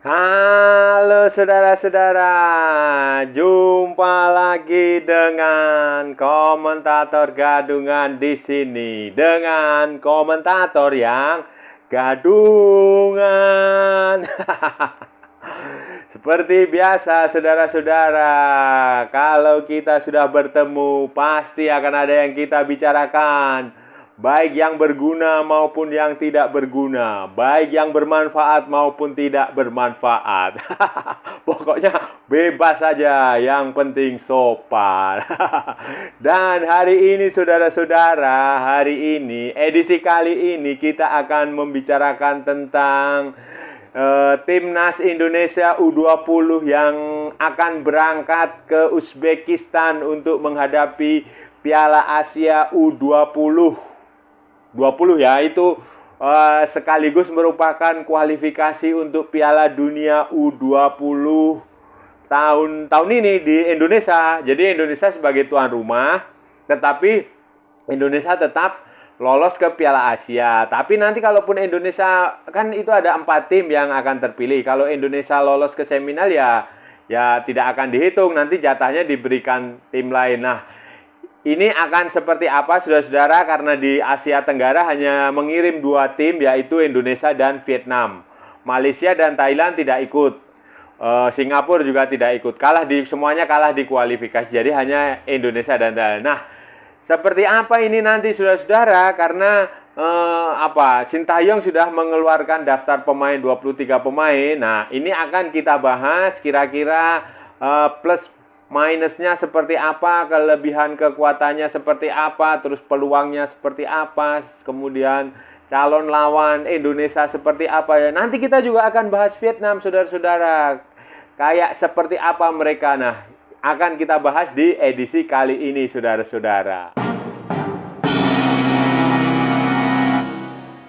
Halo saudara-saudara, jumpa lagi dengan komentator gadungan di sini dengan komentator yang gadungan. Seperti biasa saudara-saudara, kalau kita sudah bertemu pasti akan ada yang kita bicarakan. Baik yang berguna maupun yang tidak berguna, baik yang bermanfaat maupun tidak bermanfaat. Pokoknya bebas saja, yang penting sopan. Dan hari ini saudara-saudara, edisi kali ini kita akan membicarakan tentang timnas Indonesia U20 yang akan berangkat ke Uzbekistan untuk menghadapi Piala Asia U20 ya, itu sekaligus merupakan kualifikasi untuk Piala Dunia U20 tahun ini di Indonesia. Jadi Indonesia sebagai tuan rumah, tetapi Indonesia tetap lolos ke Piala Asia. Tapi nanti kalaupun Indonesia, kan itu ada 4 tim yang akan terpilih. Kalau Indonesia lolos ke semifinal ya tidak akan dihitung, nanti jatahnya diberikan tim lain. Nah, ini akan seperti apa saudara-saudara, karena di Asia Tenggara hanya mengirim 2 tim, yaitu Indonesia dan Vietnam. Malaysia dan Thailand tidak ikut. Singapura juga tidak ikut. Semuanya kalah di kualifikasi. Jadi hanya Indonesia dan Thailand. Nah, seperti apa ini nanti saudara-saudara, karena Sintayong sudah mengeluarkan daftar pemain 23 pemain. Nah, ini akan kita bahas kira-kira plus minusnya seperti apa, kelebihan kekuatannya seperti apa, terus peluangnya seperti apa, kemudian calon lawan Indonesia seperti apa ya. Nanti kita juga akan bahas Vietnam saudara-saudara, kayak seperti apa mereka. Nah, akan kita bahas di edisi kali ini saudara-saudara.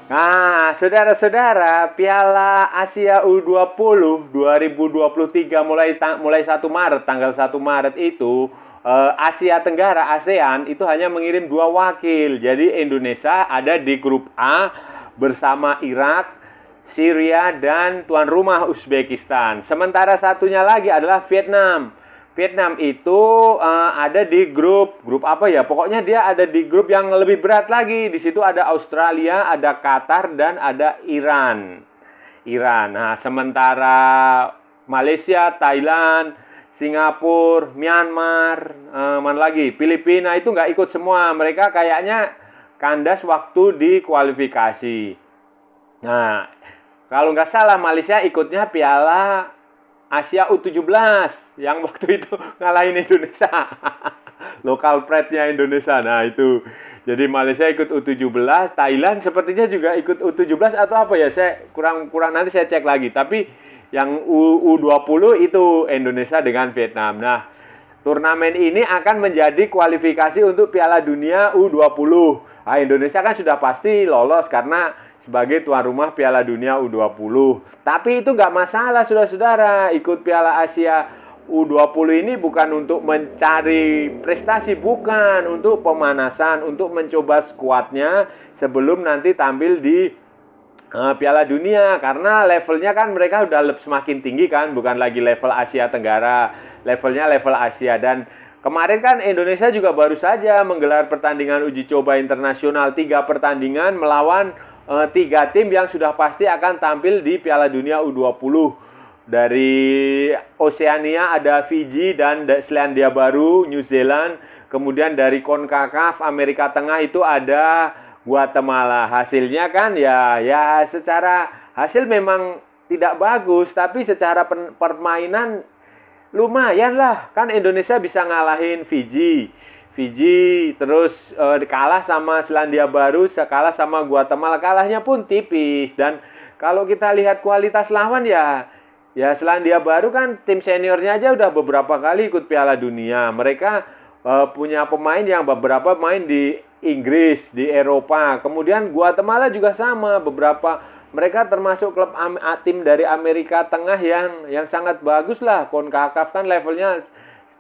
Nah, saudara-saudara, Piala Asia U20 2023 mulai 1 Maret, tanggal 1 Maret itu Asia Tenggara, ASEAN itu hanya mengirim 2 wakil. Jadi Indonesia ada di grup A bersama Irak, Syria, dan tuan rumah Uzbekistan. Sementara satunya lagi adalah Vietnam. Vietnam itu ada di grup apa ya? Pokoknya dia ada di grup yang lebih berat lagi. Di situ ada Australia, ada Qatar, dan ada Iran. Nah, sementara Malaysia, Thailand, Singapura, Myanmar, mana lagi? Filipina itu nggak ikut semua. Mereka kayaknya kandas waktu di kualifikasi. Nah, kalau nggak salah Malaysia ikutnya Piala Asia U17 yang waktu itu ngalahin Indonesia. Lokal pride-nya Indonesia. Nah, itu. Jadi Malaysia ikut U17, Thailand sepertinya juga ikut U17 atau apa ya? Saya kurang nanti saya cek lagi. Tapi yang U20 itu Indonesia dengan Vietnam. Nah, turnamen ini akan menjadi kualifikasi untuk Piala Dunia U20. Nah, Indonesia kan sudah pasti lolos karena sebagai tuan rumah Piala Dunia U20. Tapi itu nggak masalah saudara-saudara. Ikut Piala Asia U20 ini bukan untuk mencari prestasi, bukan. Untuk pemanasan, untuk mencoba skuadnya sebelum nanti tampil di Piala Dunia. Karena levelnya kan mereka udah semakin tinggi kan. Bukan lagi level Asia Tenggara. Levelnya level Asia. Dan kemarin kan Indonesia juga baru saja menggelar pertandingan uji coba internasional. 3 pertandingan melawan 3 tim yang sudah pasti akan tampil di Piala Dunia U20. Dari Oseania ada Fiji dan Selandia Baru, New Zealand. Kemudian dari CONCACAF Amerika Tengah itu ada Guatemala. Hasilnya kan ya secara hasil memang tidak bagus, tapi secara permainan lumayan lah. Kan Indonesia bisa ngalahin Fiji, terus kalah sama Selandia Baru, kalah sama Guatemala, kalahnya pun tipis. Dan kalau kita lihat kualitas lawan ya Selandia Baru kan tim seniornya aja udah beberapa kali ikut Piala Dunia. Mereka punya pemain yang beberapa main di Inggris, di Eropa. Kemudian Guatemala juga sama, mereka termasuk klub tim dari Amerika Tengah yang sangat bagus lah. CONCACAF kan levelnya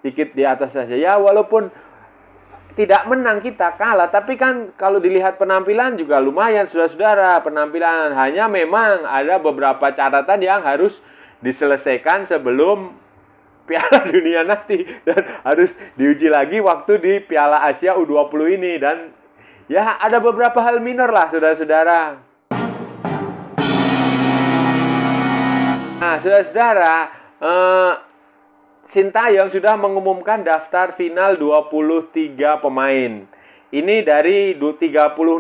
sedikit di atas saja. Ya walaupun tidak menang, kita kalah, tapi kan kalau dilihat penampilan juga lumayan saudara-saudara. Penampilan hanya memang ada beberapa catatan yang harus diselesaikan sebelum Piala Dunia nanti, dan harus diuji lagi waktu di Piala Asia U20 ini. Dan ya ada beberapa hal minor lah saudara-saudara. Nah saudara-saudara, Sintayong sudah mengumumkan daftar final 23 pemain. Ini dari 30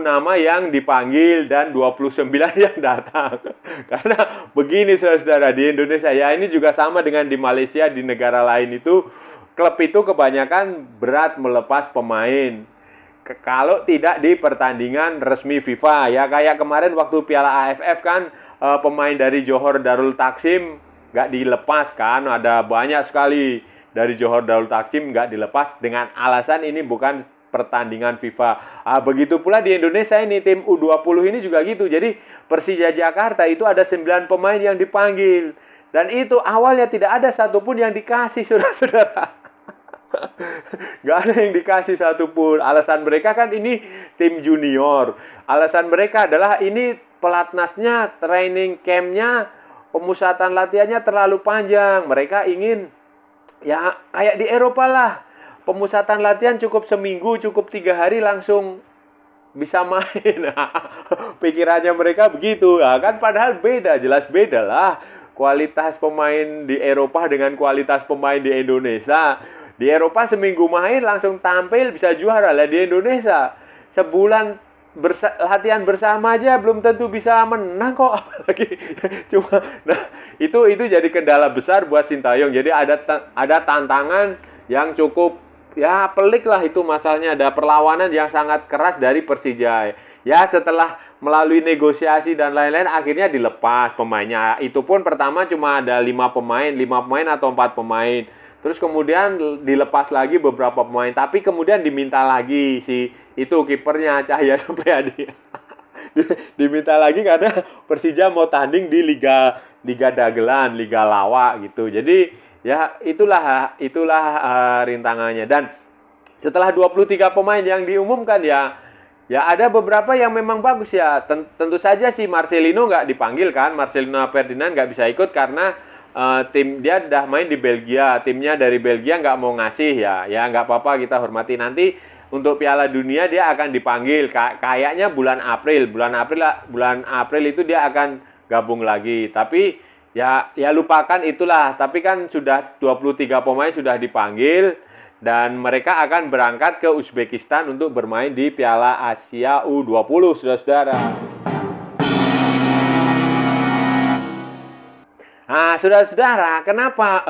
nama yang dipanggil dan 29 yang datang. Karena begini saudara-saudara, di Indonesia ya ini juga sama dengan di Malaysia, di negara lain itu klub itu kebanyakan berat melepas pemain kalau tidak di pertandingan resmi FIFA ya. Kayak kemarin waktu Piala AFF kan pemain dari Johor Darul Taksim nggak dilepas kan, ada banyak sekali dari Johor Darul Taksim nggak dilepas dengan alasan ini bukan pertandingan FIFA. Begitu pula di Indonesia ini, tim U20 ini juga gitu. Jadi Persija Jakarta itu ada 9 pemain yang dipanggil. Dan itu awalnya tidak ada satupun yang dikasih, saudara-saudara. Nggak ada yang dikasih satupun. Alasan mereka kan ini tim junior. Alasan mereka adalah ini pelatnasnya, training campnya, pemusatan latihannya terlalu panjang. Mereka ingin ya kayak di Eropa lah. Pemusatan latihan cukup seminggu, cukup 3 hari langsung bisa main. Pikirannya mereka begitu. Nah, kan padahal beda, jelas beda lah. Kualitas pemain di Eropa dengan kualitas pemain di Indonesia. Di Eropa seminggu main langsung tampil bisa juara. Lah di Indonesia sebulan latihan bersama aja belum tentu bisa menang kok, apalagi cuma. Nah itu jadi kendala besar buat Sintayong. Jadi ada tantangan yang cukup ya pelik lah itu masalahnya. Ada perlawanan yang sangat keras dari Persija. Ya setelah melalui negosiasi dan lain-lain akhirnya dilepas pemainnya. Itu pun pertama cuma ada 5 pemain atau 4 pemain. Terus kemudian dilepas lagi beberapa pemain, tapi kemudian diminta lagi si itu kipernya Cahya Supriyadi. Diminta lagi karena Persija mau tanding di Liga Dagelan, Liga Lawa gitu. Jadi ya itulah rintangannya. Dan setelah 23 pemain yang diumumkan ya ada beberapa yang memang bagus ya. Tentu saja si Marcelino nggak dipanggil kan. Marcelino Ferdinand nggak bisa ikut karena tim dia udah main di Belgia, timnya dari Belgia nggak mau ngasih ya nggak apa-apa, kita hormati. Nanti untuk Piala Dunia dia akan dipanggil kayaknya bulan April itu dia akan gabung lagi. Tapi ya lupakan itulah. Tapi kan sudah 23 pemain sudah dipanggil dan mereka akan berangkat ke Uzbekistan untuk bermain di Piala Asia U20 saudara-saudara. Nah, saudara-saudara, kenapa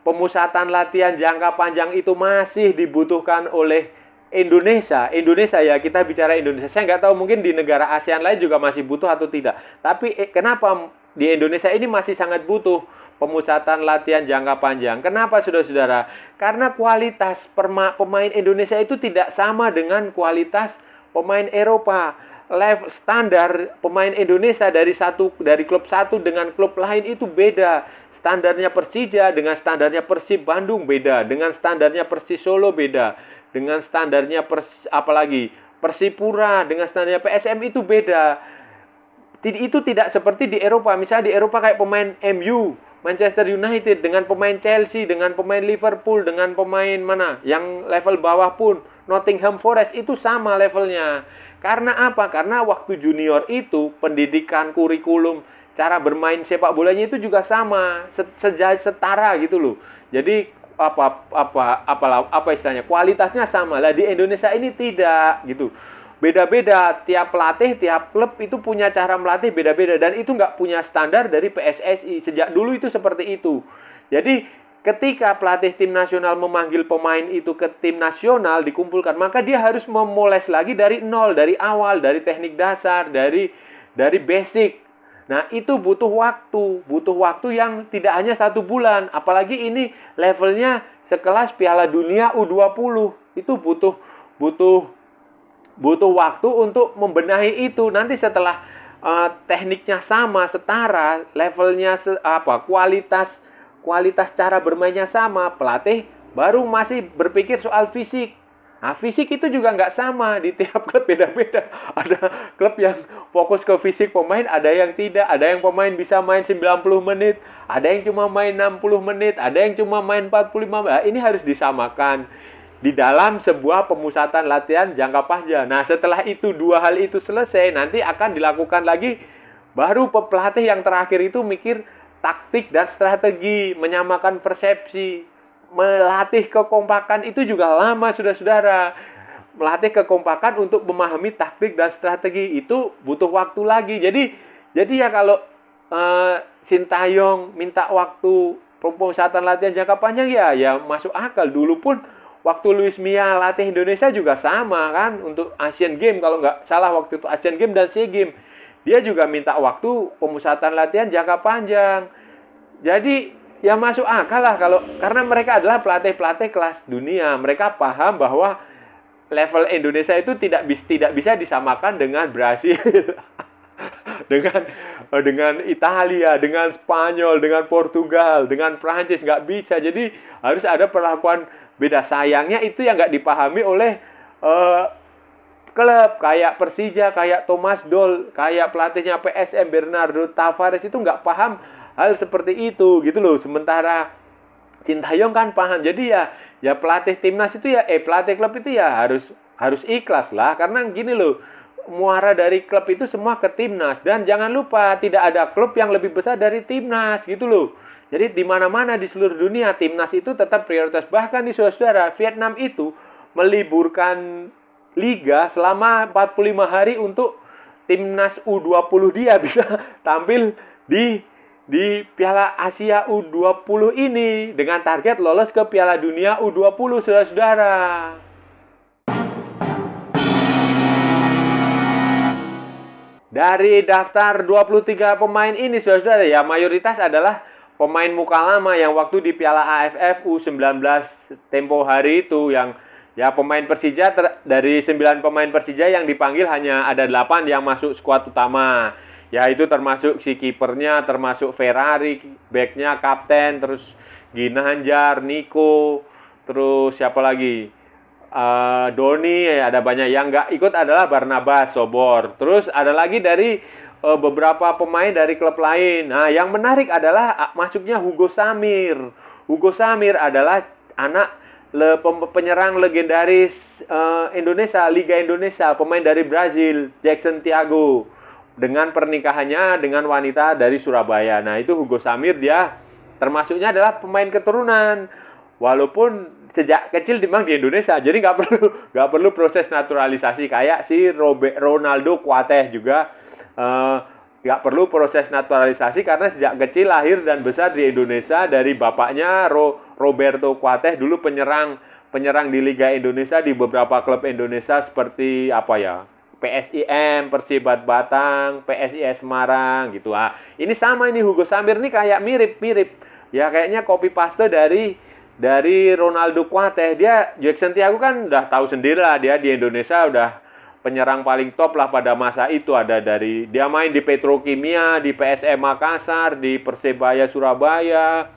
pemusatan latihan jangka panjang itu masih dibutuhkan oleh Indonesia? Indonesia ya, kita bicara Indonesia. Saya nggak tahu, mungkin di negara ASEAN lain juga masih butuh atau tidak. Tapi kenapa di Indonesia ini masih sangat butuh pemusatan latihan jangka panjang? Kenapa, saudara-saudara? Karena kualitas pemain Indonesia itu tidak sama dengan kualitas pemain Eropa. Level standar pemain Indonesia dari klub satu dengan klub lain itu beda. Standarnya Persija dengan standarnya Persib Bandung beda, dengan standarnya Persis Solo beda, dengan standarnya Persipura dengan standarnya PSM itu beda. Itu tidak seperti di Eropa. Misalnya di Eropa kayak pemain MU, Manchester United dengan pemain Chelsea, dengan pemain Liverpool, dengan pemain mana yang level bawah pun Nottingham Forest itu sama levelnya. Karena apa? Karena waktu junior itu pendidikan, kurikulum, cara bermain sepak bolanya itu juga sama, setara gitu loh. Jadi apa istilahnya? Kualitasnya sama. Lah di Indonesia ini tidak gitu. Beda-beda, tiap pelatih, tiap klub itu punya cara melatih beda-beda dan itu nggak punya standar dari PSSI. Sejak dulu itu seperti itu. Jadi ketika pelatih tim nasional memanggil pemain itu ke tim nasional dikumpulkan, maka dia harus memoles lagi dari nol, dari awal, dari teknik dasar, dari basic. Nah, itu butuh waktu yang tidak hanya 1 bulan. Apalagi ini levelnya sekelas Piala Dunia U20. Itu butuh waktu untuk membenahi itu. Nanti setelah tekniknya sama, setara, levelnya kualitas cara bermainnya sama, pelatih baru masih berpikir soal fisik. Nah, fisik itu juga nggak sama, di tiap klub beda-beda. Ada klub yang fokus ke fisik pemain, ada yang tidak. Ada yang pemain bisa main 90 menit, ada yang cuma main 60 menit, ada yang cuma main 45 menit. Nah, ini harus disamakan di dalam sebuah pemusatan latihan jangka panjang. Nah, setelah itu dua hal itu selesai, nanti akan dilakukan lagi, baru pelatih yang terakhir itu mikir taktik dan strategi, menyamakan persepsi. Melatih kekompakan itu juga lama, saudara-saudara. Melatih kekompakan untuk memahami taktik dan strategi itu butuh waktu lagi. Jadi ya kalau Sintayong minta waktu pemusatan latihan jangka panjang, ya masuk akal. Dulu pun waktu Luis Mia latih Indonesia juga sama kan, untuk Asian Games kalau nggak salah, waktu itu Asian Games dan SEA Games. Dia juga minta waktu pemusatan latihan jangka panjang. Jadi ya masuk akal lah, karena mereka adalah pelatih-pelatih kelas dunia. Mereka paham bahwa level Indonesia itu tidak bisa disamakan dengan Brasil, dengan Italia, dengan Spanyol, dengan Portugal, dengan Prancis, nggak bisa. Jadi harus ada perlakuan beda. Sayangnya itu yang nggak dipahami oleh klub kayak Persija, kayak Thomas Doll, kayak pelatihnya PSM Bernardo Tavares itu nggak paham hal seperti itu gitu loh. Sementara Sintayong kan paham. Jadi ya pelatih timnas itu pelatih klub itu ya harus ikhlas lah, karena gini loh, muara dari klub itu semua ke timnas. Dan jangan lupa tidak ada klub yang lebih besar dari timnas gitu loh. Jadi di mana-mana di seluruh dunia timnas itu tetap prioritas. Bahkan di saudara, Vietnam itu meliburkan liga selama 45 hari untuk timnas U20 dia bisa tampil di Piala Asia U20 ini dengan target lolos ke Piala Dunia U20, saudara-saudara. Dari daftar 23 pemain ini, saudara-saudara, ya mayoritas adalah pemain muka lama yang waktu di Piala AFF U19 tempo hari itu, yang ya pemain Persija dari 9 pemain Persija yang dipanggil hanya ada 8 yang masuk skuad utama. Ya itu termasuk si kipernya, termasuk Ferrari, backnya, kapten, terus Ginanjar, Nico, terus siapa lagi? Doni, ada banyak. Yang nggak ikut adalah Barnabas Sobor. Terus ada lagi dari beberapa pemain dari klub lain. Nah, yang menarik adalah masuknya Hugo Samir. Hugo Samir adalah anak penyerang legendaris Indonesia, Liga Indonesia, pemain dari Brazil, Jackson Thiago, dengan pernikahannya dengan wanita dari Surabaya. Nah, itu Hugo Samir, dia termasuknya adalah pemain keturunan. Walaupun sejak kecil memang di Indonesia, jadi nggak perlu proses naturalisasi kayak si Ronaldo Kuateh juga nggak perlu proses naturalisasi karena sejak kecil lahir dan besar di Indonesia. Dari bapaknya Roberto Kuateh, dulu penyerang di Liga Indonesia di beberapa klub Indonesia seperti PSIM, Persibat Batang, PSIS Semarang gitu. Ini sama, ini Hugo Samir nih kayak mirip. Ya kayaknya copy paste dari Ronaldo Kuateh. Dia Jackson Thiago kan udah tahu sendiri lah, dia di Indonesia udah penyerang paling top lah pada masa itu. Dia main di Petrokimia, di PSM Makassar, di Persebaya Surabaya,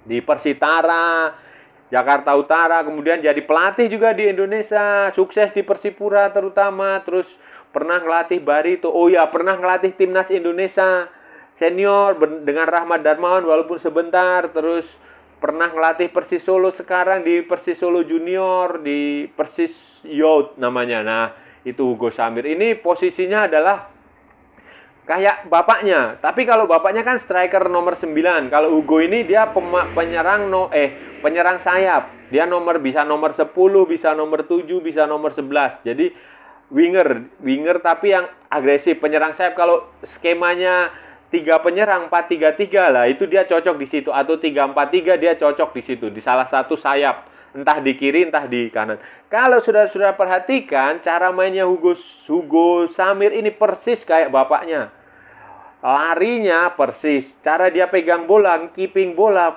di Persitara Jakarta Utara, kemudian jadi pelatih juga di Indonesia, sukses di Persipura terutama, terus pernah ngelatih Barito. Oh ya, pernah ngelatih timnas Indonesia senior dengan Rahmat Darmawan walaupun sebentar, terus pernah ngelatih Persis Solo, sekarang di Persis Solo Junior, di Persis Youth namanya. Nah, itu Hugo Samir. Ini posisinya adalah kayak bapaknya, tapi kalau bapaknya kan striker nomor 9. Kalau Hugo ini dia penyerang sayap. Dia bisa nomor 10, bisa nomor 7, bisa nomor 11. Jadi winger tapi yang agresif, penyerang sayap. Kalau skemanya 3 penyerang 4-3-3 lah, itu dia cocok di situ, atau 3-4-3 dia cocok di situ, di salah satu sayap, entah di kiri entah di kanan. Kalau sudah perhatikan cara mainnya Hugo Samir ini persis kayak bapaknya. Larinya persis, cara dia pegang bola, keeping bola,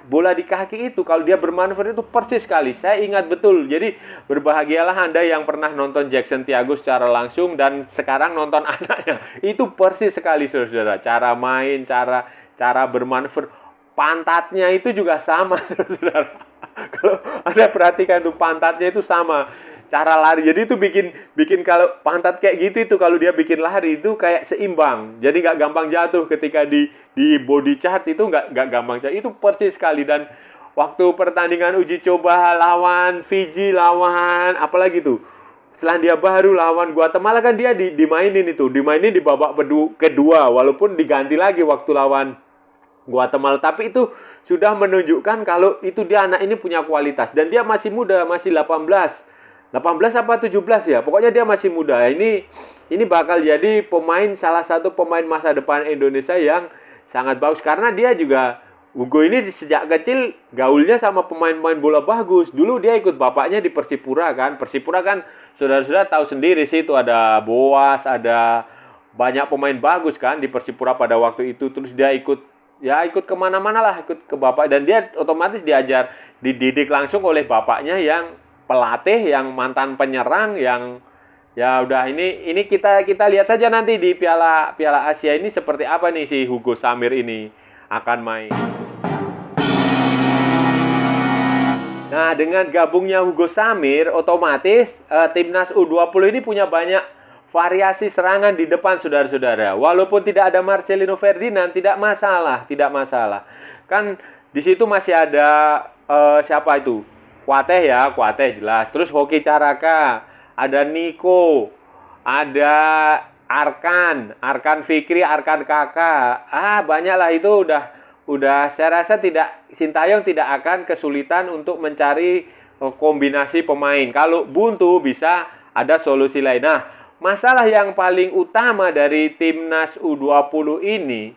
bola di kaki itu, kalau dia bermanuver itu persis sekali. Saya ingat betul. Jadi berbahagialah Anda yang pernah nonton Jackson Thiago secara langsung dan sekarang nonton anaknya. Itu persis sekali, saudara. Cara main, cara bermanuver, pantatnya itu juga sama, saudara. Kalau Anda perhatikan tuh pantatnya itu sama cara lari. Jadi itu bikin kalau pantat kayak gitu itu kalau dia bikin lari itu kayak seimbang. Jadi nggak gampang jatuh ketika di body chart itu nggak gampang jatuh. Itu persis sekali. Dan waktu pertandingan uji coba lawan Fiji, lawan apalagi tuh Selandia Baru lawan Guatemala kan dia dimainin di babak kedua walaupun diganti lagi waktu lawan Guatemala, tapi itu sudah menunjukkan kalau itu dia anak ini punya kualitas dan dia masih muda, masih 18 apa 17 ya, pokoknya dia masih muda. Ini bakal jadi salah satu pemain masa depan Indonesia yang sangat bagus karena dia juga Hugo ini sejak kecil gaulnya sama pemain-pemain bola bagus. Dulu dia ikut bapaknya di Persipura kan. Persipura kan saudara-saudara tahu sendiri sih, itu ada Boas, ada banyak pemain bagus kan di Persipura pada waktu itu. Terus dia ikut kemana-mana lah, ikut ke bapak. Dan dia otomatis dididik langsung oleh bapaknya yang pelatih, yang mantan penyerang, yang ya udah ini kita lihat saja nanti di Piala Asia ini seperti apa nih si Hugo Samir ini akan main. Nah, dengan gabungnya Hugo Samir, otomatis timnas U20 ini punya banyak variasi serangan di depan, saudara-saudara. Walaupun tidak ada Marcelino Ferdinand, tidak masalah. Kan di situ masih ada siapa itu? Kuateh jelas. Terus Hoki Caraka, ada Niko, ada Arkan Fikri, Arkan Kakak. Banyaklah itu udah saya rasa Sintayong tidak akan kesulitan untuk mencari kombinasi pemain. Kalau buntu bisa ada solusi lain. Nah, masalah yang paling utama dari timnas U20 ini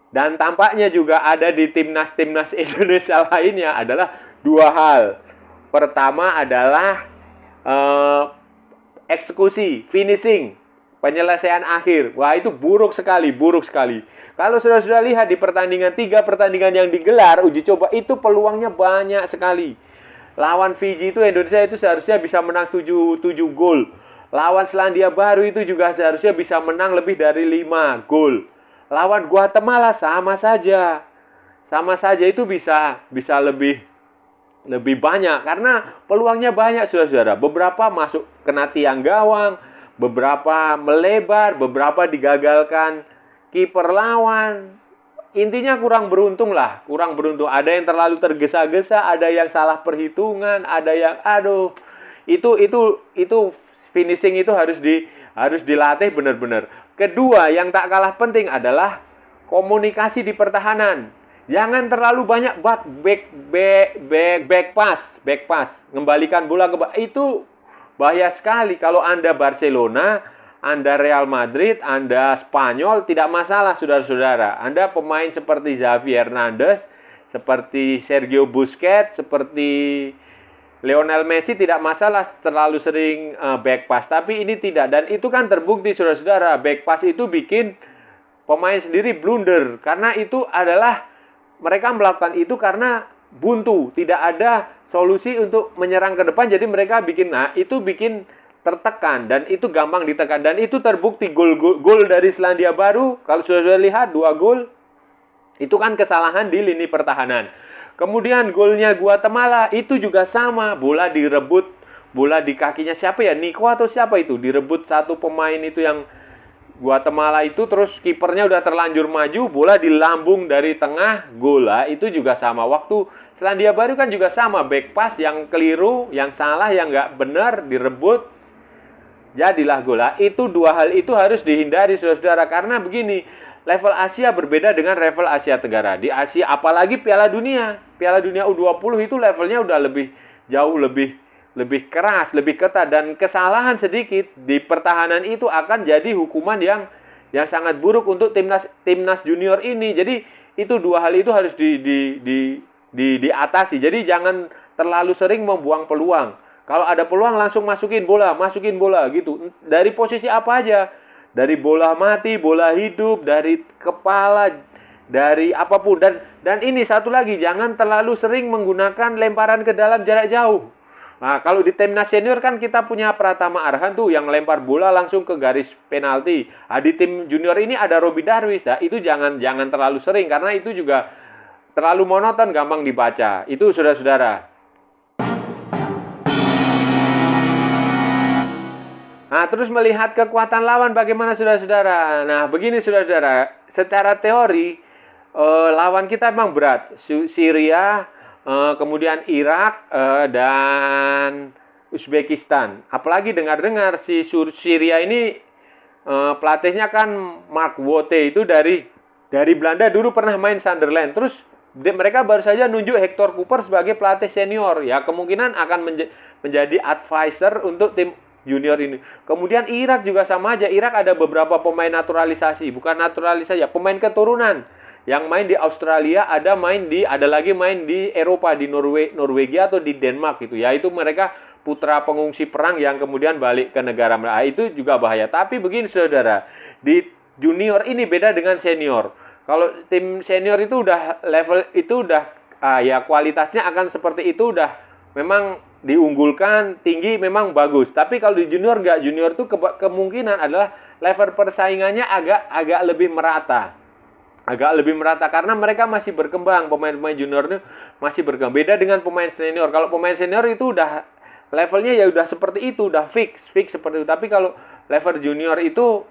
dan tampaknya juga ada di timnas Indonesia lainnya adalah dua hal. Pertama adalah eksekusi, finishing, penyelesaian akhir. Wah, itu buruk sekali. Kalau sudah lihat di tiga pertandingan yang digelar uji coba itu peluangnya banyak sekali. Lawan Fiji itu Indonesia itu seharusnya bisa menang 7 gol. Lawan Selandia Baru itu juga seharusnya bisa menang lebih dari 5 gol. Lawan Guatemala sama saja itu bisa lebih banyak karena peluangnya banyak, saudara-saudara. Beberapa masuk kena tiang gawang, beberapa melebar, beberapa digagalkan kiper lawan. Intinya kurang beruntung. Ada yang terlalu tergesa-gesa, ada yang salah perhitungan, ada yang itu finishing itu harus dilatih benar-benar. Kedua, yang tak kalah penting adalah komunikasi di pertahanan. Jangan terlalu banyak back pass, ngembalikan bola itu bahaya sekali. Kalau Anda Barcelona, Anda Real Madrid, Anda Spanyol, tidak masalah, saudara-saudara. Anda pemain seperti Xavi Hernandez, seperti Sergio Busquets, seperti Lionel Messi tidak masalah terlalu sering back pass. Tapi ini tidak. Dan itu kan terbukti, saudara-saudara. Back pass itu bikin pemain sendiri blunder. Karena itu adalah mereka melakukan itu karena buntu. Tidak ada solusi untuk menyerang ke depan. Jadi mereka bikin tertekan dan itu gampang ditekan dan itu terbukti gol dari Selandia Baru. Kalau sudah lihat 2 gol itu kan kesalahan di lini pertahanan. Kemudian golnya Guatemala itu juga sama, bola direbut, bola di kakinya siapa ya, Niko atau siapa itu, direbut satu pemain itu yang Guatemala itu, terus kipernya udah terlanjur maju, bola di lambung dari tengah, gol. Itu juga sama. Waktu Selandia Baru kan juga sama, back pass yang keliru, yang salah, yang nggak benar, direbut, jadilah gol. Itu dua hal itu harus dihindari, saudara-saudara, karena begini, level Asia berbeda dengan level Asia Tenggara. Di Asia, apalagi Piala Dunia U20 itu levelnya udah jauh lebih keras, lebih ketat, dan kesalahan sedikit di pertahanan itu akan jadi hukuman yang sangat buruk untuk timnas junior ini. Jadi itu dua hal itu harus diatasi. Jadi jangan terlalu sering membuang peluang. Kalau ada peluang langsung masukin bola gitu. Dari posisi apa aja. Dari bola mati, bola hidup, dari kepala, dari apapun. Dan ini satu lagi, jangan terlalu sering menggunakan lemparan ke dalam jarak jauh. Nah, kalau di timnas senior kan kita punya Pratama Arhan tuh yang lempar bola langsung ke garis penalti. Nah, di tim junior ini ada Robby Darwish. Nah, itu jangan terlalu sering karena itu juga terlalu monoton, gampang dibaca. Itu saudara-saudara. Nah, terus melihat kekuatan lawan bagaimana saudara-saudara. Nah, begini saudara-saudara, secara teori lawan kita memang berat. Syria, kemudian Irak, dan Uzbekistan. Apalagi dengar-dengar si Syria ini pelatihnya kan Mark Wotte, itu dari Belanda, dulu pernah main Sunderland. Terus mereka baru saja nunjuk Hector Cooper sebagai pelatih senior. Ya, kemungkinan akan menjadi advisor untuk tim junior ini. Kemudian Irak juga sama aja. Irak ada beberapa pemain naturalisasi, bukan naturalisasi ya, pemain keturunan yang main di Australia, ada lagi main di Eropa, di Norwegia atau di Denmark gitu ya. Itu mereka putra pengungsi perang yang kemudian balik ke negara mereka. Itu juga bahaya. Tapi begini saudara, di junior ini beda dengan senior. Kalau tim senior itu udah level itu udah ya kualitasnya akan seperti itu, udah memang diunggulkan, tinggi, memang bagus. Tapi kalau di junior enggak, junior itu kemungkinan adalah level persaingannya agak lebih merata. Agak lebih merata karena mereka masih berkembang, pemain-pemain junior itu masih berkembang. Beda dengan pemain senior. Kalau pemain senior itu udah levelnya ya udah seperti itu, udah fix seperti itu. Tapi kalau level junior itu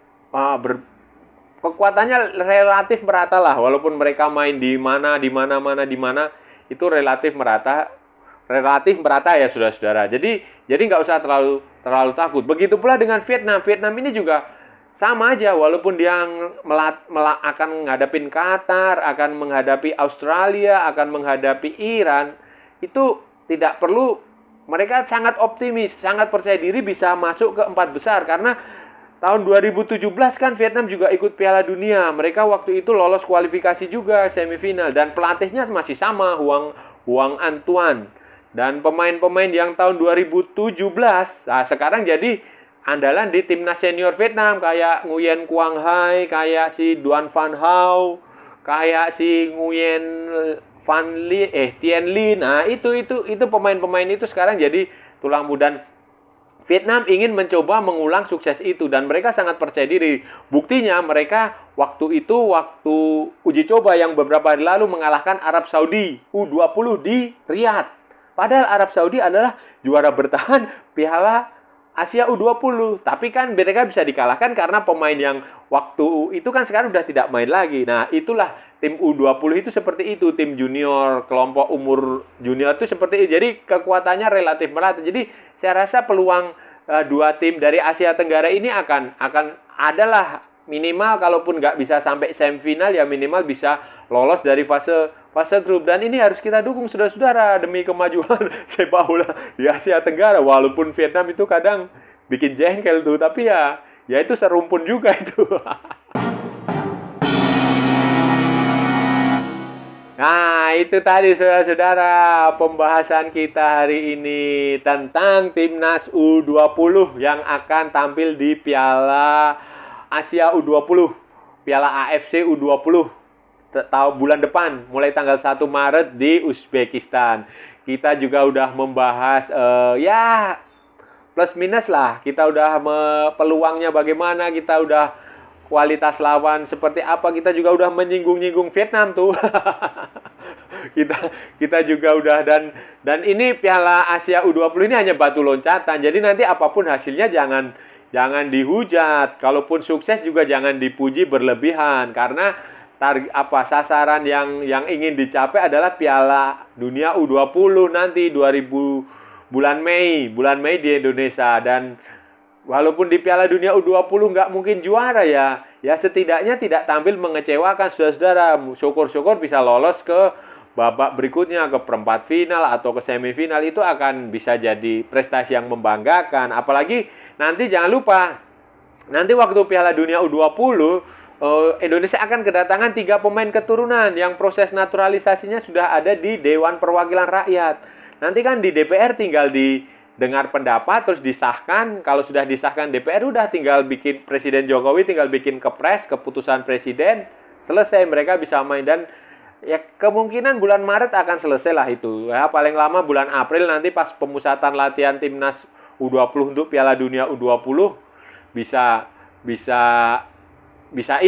kekuatannya relatif merata lah, walaupun mereka main di mana itu relatif merata ya saudara-saudara. Jadi nggak usah terlalu takut. Begitu pula dengan Vietnam. Vietnam ini juga sama aja, walaupun dia akan menghadapi Qatar, akan menghadapi Australia, akan menghadapi Iran, itu tidak perlu, mereka sangat optimis, sangat percaya diri bisa masuk ke 4 besar karena tahun 2017 kan Vietnam juga ikut Piala Dunia. Mereka waktu itu lolos kualifikasi juga semifinal dan pelatihnya masih sama, Huang Antoine. Dan pemain-pemain yang tahun 2017 sekarang jadi andalan di timnas senior Vietnam, kayak Nguyen Quang Hai, kayak si Duan Van Hau, kayak si Nguyen Tien Lin. Nah, itu pemain-pemain itu sekarang jadi tulang muda. Vietnam ingin mencoba mengulang sukses itu dan mereka sangat percaya diri. Buktinya mereka waktu uji coba yang beberapa hari lalu mengalahkan Arab Saudi U20 di Riyadh. Padahal Arab Saudi adalah juara bertahan Piala Asia U20. Tapi kan mereka bisa dikalahkan karena pemain yang waktu itu kan sekarang udah tidak main lagi. Nah, itulah tim U20 itu seperti itu. Tim junior, kelompok umur junior itu seperti itu. Jadi kekuatannya relatif merata. Jadi saya rasa peluang dua tim dari Asia Tenggara ini akan adalah minimal, kalaupun nggak bisa sampai semifinal ya minimal bisa lolos dari fase grup. Dan ini harus kita dukung saudara-saudara demi kemajuan sepak bola di Asia Tenggara. Walaupun Vietnam itu kadang bikin jengkel tuh, tapi ya itu serumpun juga itu. Nah, itu tadi saudara-saudara pembahasan kita hari ini tentang Timnas U20 yang akan tampil di Piala Asia U20, Piala AFC U20 bulan depan, mulai tanggal 1 Maret di Uzbekistan. Kita juga udah membahas ya plus minus lah. Kita udah peluangnya bagaimana, kita udah kualitas lawan seperti apa, kita juga udah menyinggung-nyinggung Vietnam tuh. kita juga udah, dan ini Piala Asia U20 ini hanya batu loncatan. Jadi nanti apapun hasilnya jangan dihujat. Kalaupun sukses juga jangan dipuji berlebihan karena sasaran yang ingin dicapai adalah Piala Dunia U20 nanti 2000 bulan Mei di Indonesia. Dan walaupun di Piala Dunia U20 nggak mungkin juara ya setidaknya tidak tampil mengecewakan saudara-saudara. Syukur-syukur bisa lolos ke babak berikutnya, ke perempat final atau ke semifinal. Itu akan bisa jadi prestasi yang membanggakan. Apalagi nanti jangan lupa, nanti waktu Piala Dunia U20 Indonesia akan kedatangan 3 pemain keturunan yang proses naturalisasinya sudah ada di Dewan Perwakilan Rakyat. Nanti kan di DPR tinggal dengar pendapat terus disahkan. Kalau sudah disahkan DPR udah tinggal bikin, Presiden Jokowi tinggal bikin kepres, keputusan presiden, selesai, mereka bisa main. Dan ya kemungkinan bulan Maret akan selesai lah itu. Ya paling lama bulan April nanti pas pemusatan latihan Timnas U20 untuk Piala Dunia U20 bisa bisa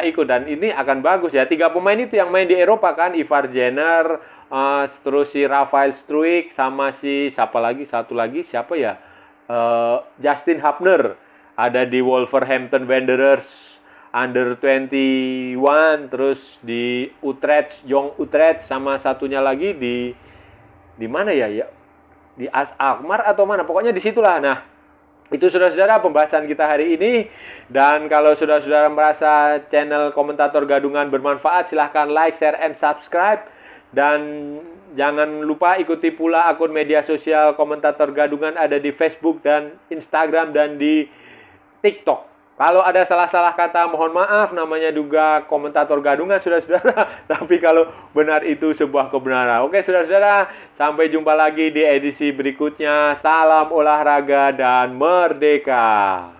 ikut dan ini akan bagus ya. 3 pemain itu yang main di Eropa kan, Ivar Jenner, terus si Rafael Struijk sama si siapa lagi, satu lagi siapa ya? Justin Hubner ada di Wolverhampton Wanderers under 21, terus di Utrecht, Jong Utrecht, sama satunya lagi di mana ya? Di AS Alkmaar atau mana? Pokoknya disitulah. Nah, itu saudara-saudara pembahasan kita hari ini. Dan kalau saudara-saudara merasa channel Komentator Gadungan bermanfaat, silahkan like, share, and subscribe. Dan jangan lupa ikuti pula akun media sosial Komentator Gadungan, ada di Facebook dan Instagram dan di TikTok. Kalau ada salah-salah kata, mohon maaf, namanya juga Komentator Gadungan, saudara-saudara. Tapi kalau benar itu sebuah kebenaran. Oke, saudara-saudara, sampai jumpa lagi di edisi berikutnya. Salam olahraga dan merdeka!